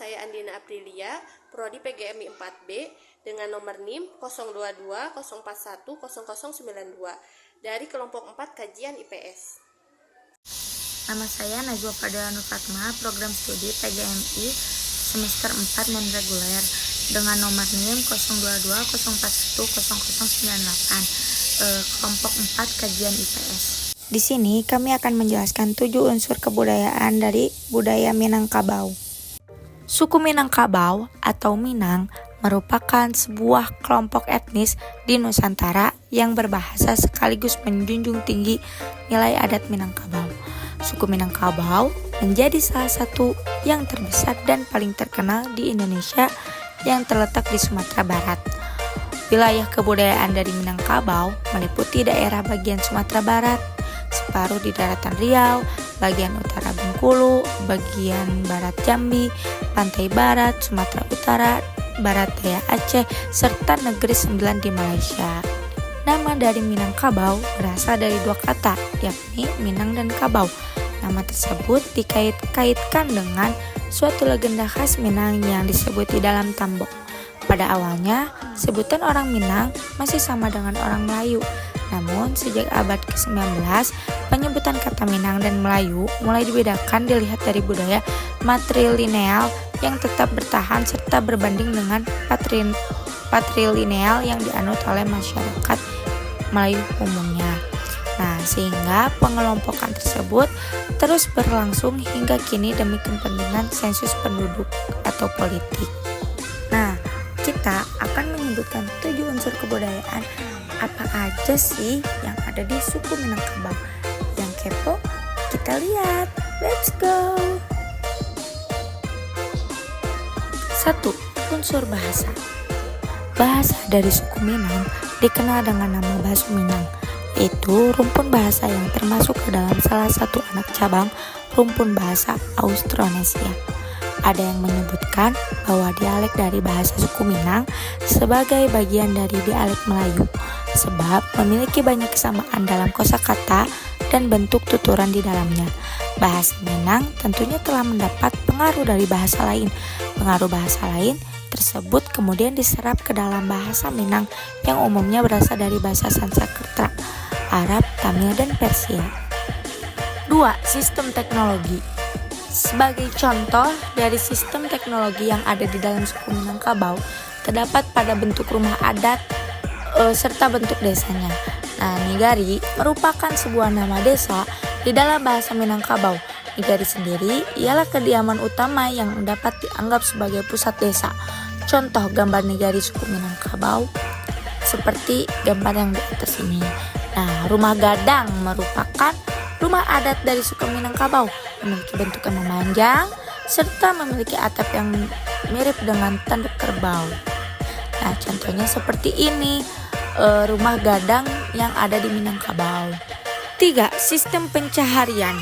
saya Andina Aprilia, Prodi PGMI 4B dengan nomor NIM 02204100092 dari kelompok 4 kajian IPS. Nama saya Najwa Fadila Nur Fatma, program studi PGMI semester 4 non reguler dengan nomor NIM 02204100098, kelompok 4 kajian IPS. Di sini kami akan menjelaskan 7 unsur kebudayaan dari budaya Minangkabau. Suku Minangkabau atau Minang merupakan sebuah kelompok etnis di Nusantara yang berbahasa sekaligus menjunjung tinggi nilai adat Minangkabau. Suku Minangkabau menjadi salah satu yang terbesar dan paling terkenal di Indonesia yang terletak di Sumatera Barat. Wilayah kebudayaan dari Minangkabau meliputi daerah bagian Sumatera Barat, separuh di daratan Riau, bagian utara Bengkulu, bagian barat Jambi, pantai barat Sumatera Utara, barat daya Aceh, serta negeri Sembilan di Malaysia. Nama dari Minangkabau berasal dari dua kata, yakni Minang dan Kabau. Nama tersebut dikait-kaitkan dengan suatu legenda khas Minang yang disebut di dalam Tambok. Pada awalnya, sebutan orang Minang masih sama dengan orang Melayu. Namun, sejak abad ke-19, penyebutan kata Minang dan Melayu mulai dibedakan dilihat dari budaya matrilineal yang tetap bertahan serta berbanding dengan patrilineal yang dianut oleh masyarakat Melayu umumnya. Nah, sehingga pengelompokan tersebut terus berlangsung hingga kini demi kepentingan sensus penduduk atau politik. Nah, kita akan menyebutkan 7 unsur kebudayaan apa aja sih yang ada di suku Minangkabau. Yang kepo, kita lihat. Let's go! 1. Unsur bahasa. Bahasa dari suku Minang dikenal dengan nama Basu Minang, yaitu rumpun bahasa yang termasuk ke dalam salah satu anak cabang rumpun bahasa Austronesia. Ada yang menyebutkan bahwa dialek dari bahasa suku Minang sebagai bagian dari dialek Melayu, sebab memiliki banyak kesamaan dalam kosakata dan bentuk tuturan di dalamnya. Bahasa Minang tentunya telah mendapat pengaruh dari bahasa lain. Pengaruh bahasa lain tersebut kemudian diserap ke dalam bahasa Minang yang umumnya berasal dari bahasa Sanskerta, Arab, Tamil, dan Persia. 2. Sistem teknologi. Sebagai contoh dari sistem teknologi yang ada di dalam suku Minangkabau, terdapat pada bentuk rumah adat serta bentuk desanya. Nah, Nigari merupakan sebuah nama desa di dalam bahasa Minangkabau. Nigari sendiri ialah kediaman utama yang dapat dianggap sebagai pusat desa. Contoh gambar Nigari suku Minangkabau seperti gambar yang di atas ini. Nah, rumah gadang merupakan rumah adat dari suku Minangkabau, memiliki bentuk yang memanjang serta memiliki atap yang mirip dengan tanduk kerbau. Nah, contohnya seperti ini, rumah gadang yang ada di Minangkabau. 3. Sistem pencaharian.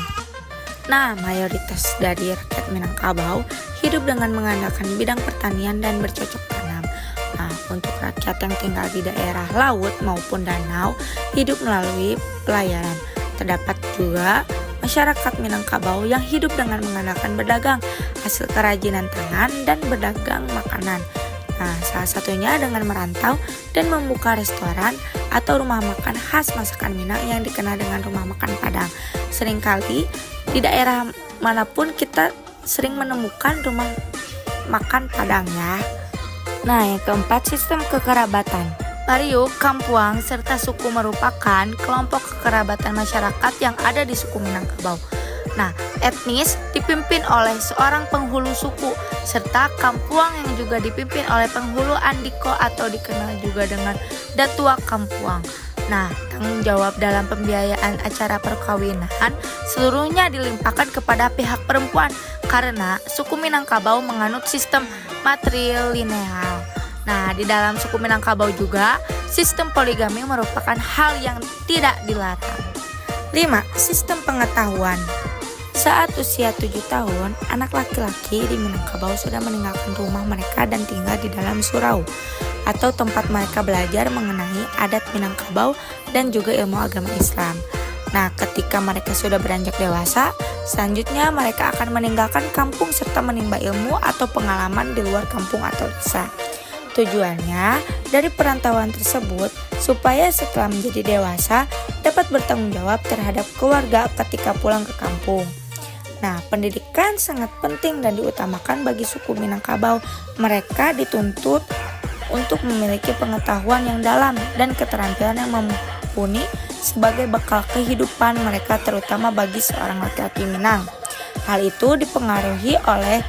Nah, mayoritas dari rakyat Minangkabau hidup dengan mengandalkan bidang pertanian dan bercocok tanam. Nah, untuk rakyat yang tinggal di daerah laut maupun danau, hidup melalui pelayaran. Terdapat juga masyarakat Minangkabau yang hidup dengan mengandalkan berdagang hasil kerajinan tangan dan berdagang makanan. Nah, salah satunya dengan merantau dan membuka restoran atau rumah makan khas masakan Minang yang dikenal dengan rumah makan Padang. Seringkali di daerah manapun kita sering menemukan rumah makan Padang ya. Nah, yang keempat, sistem kekerabatan. Pariuk, Kampuang, serta suku merupakan kelompok kekerabatan masyarakat yang ada di suku Minangkabau. Nah, etnis dipimpin oleh seorang penghulu suku, serta Kampuang yang juga dipimpin oleh penghulu Andiko atau dikenal juga dengan Datua Kampuang. Nah, tanggung jawab dalam pembiayaan acara perkawinan seluruhnya dilimpahkan kepada pihak perempuan karena suku Minangkabau menganut sistem matrilineal. Nah, di dalam suku Minangkabau juga, sistem poligami merupakan hal yang tidak dilarang. 5. Sistem pengetahuan. Saat usia 7 tahun, anak laki-laki di Minangkabau sudah meninggalkan rumah mereka dan tinggal di dalam surau atau tempat mereka belajar mengenai adat Minangkabau dan juga ilmu agama Islam. Nah, ketika mereka sudah beranjak dewasa, selanjutnya mereka akan meninggalkan kampung serta menimba ilmu atau pengalaman di luar kampung atau desa. Tujuannya dari perantauan tersebut supaya setelah menjadi dewasa dapat bertanggung jawab terhadap keluarga ketika pulang ke kampung. Nah, pendidikan sangat penting dan diutamakan bagi suku Minangkabau. Mereka dituntut untuk memiliki pengetahuan yang dalam dan keterampilan yang mumpuni sebagai bekal kehidupan mereka, terutama bagi seorang laki-laki Minang. Hal itu dipengaruhi oleh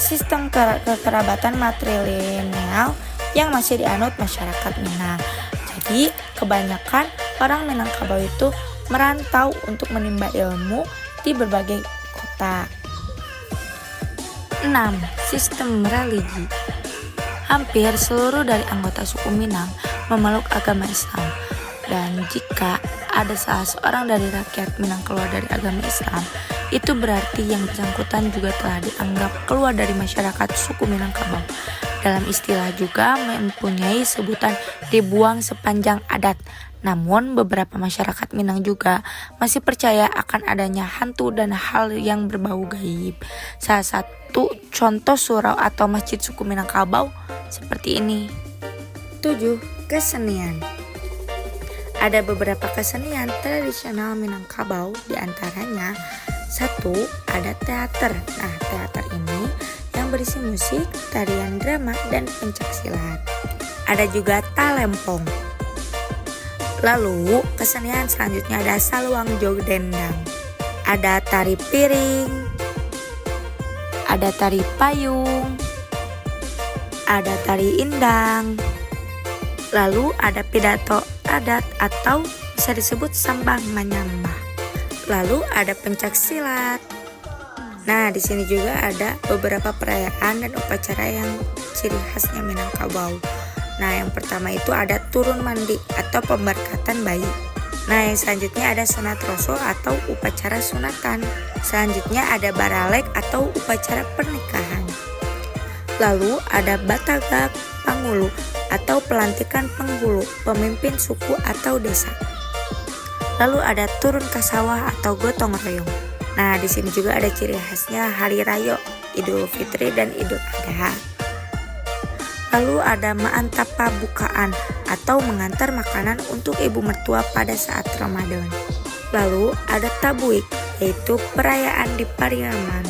sistem kekerabatan matrilineal yang masih dianut masyarakat Minang. Jadi, kebanyakan orang Minangkabau itu merantau untuk menimba ilmu di berbagai kota. 6. Sistem religi. Hampir seluruh dari anggota suku Minang memeluk agama Islam. Dan jika ada salah seorang dari rakyat Minang keluar dari agama Islam, itu berarti yang bersangkutan juga telah dianggap keluar dari masyarakat suku Minangkabau. Dalam istilah juga mempunyai sebutan dibuang sepanjang adat. Namun beberapa masyarakat Minang juga masih percaya akan adanya hantu dan hal yang berbau gaib. Salah satu contoh surau atau masjid suku Minangkabau seperti ini. 7. Kesenian. Ada beberapa kesenian tradisional Minangkabau, diantaranya 1. Ada teater. Nah, teater ini yang berisi musik, tarian drama, dan pencaksilat. Ada juga talempong. Lalu, kesenian selanjutnya ada saluang jog dendang. Ada tari piring. Ada tari payung. Ada tari indang. Lalu ada pidato adat atau bisa disebut sambang menyambah. Lalu ada pencaksilat. Nah, di sini juga ada beberapa perayaan dan upacara yang ciri khasnya Minangkabau. Nah, yang pertama itu ada turun mandi atau pemberkatan bayi. Nah, yang selanjutnya ada sunat rasul atau upacara sunatan. Selanjutnya ada baralek atau upacara pernikahan. Lalu ada batagak pangulu atau pelantikan penghulu, pemimpin suku atau desa. Lalu ada turun ke sawah atau gotong royong. Nah, di sini juga ada ciri khasnya hari raya Idul Fitri dan Idul Adha. Lalu ada ma'antapa bukaan atau mengantar makanan untuk ibu mertua pada saat Ramadan. Lalu ada tabuik, yaitu perayaan di Pariaman.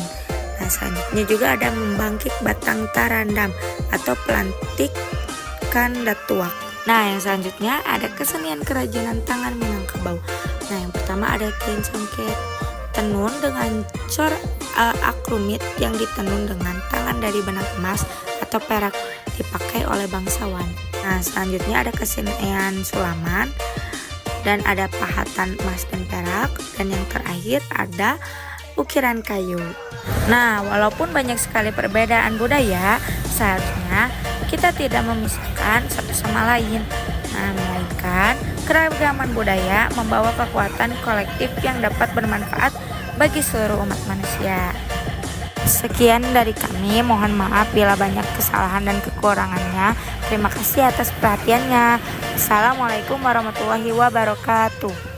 Nah, selanjutnya juga ada membangkit batang tarandam atau pelantikan datuak. Nah, yang selanjutnya ada kesenian kerajinan tangan Minangkabau. Nah, yang pertama ada kain songket, tenun dengan cor akrumit yang ditenun dengan tangan dari benang emas atau perak, dipakai oleh bangsawan. Nah, selanjutnya ada kesenian sulaman dan ada pahatan emas dan perak, dan yang terakhir ada ukiran kayu. Nah, walaupun banyak sekali perbedaan budaya, seharusnya kita tidak memisahkan satu sama lain. Nah, melainkan keragaman budaya membawa kekuatan kolektif yang dapat bermanfaat bagi seluruh umat manusia. Sekian dari kami, mohon maaf bila banyak kesalahan dan kekurangannya. Terima kasih atas perhatiannya. Assalamualaikum warahmatullahi wabarakatuh.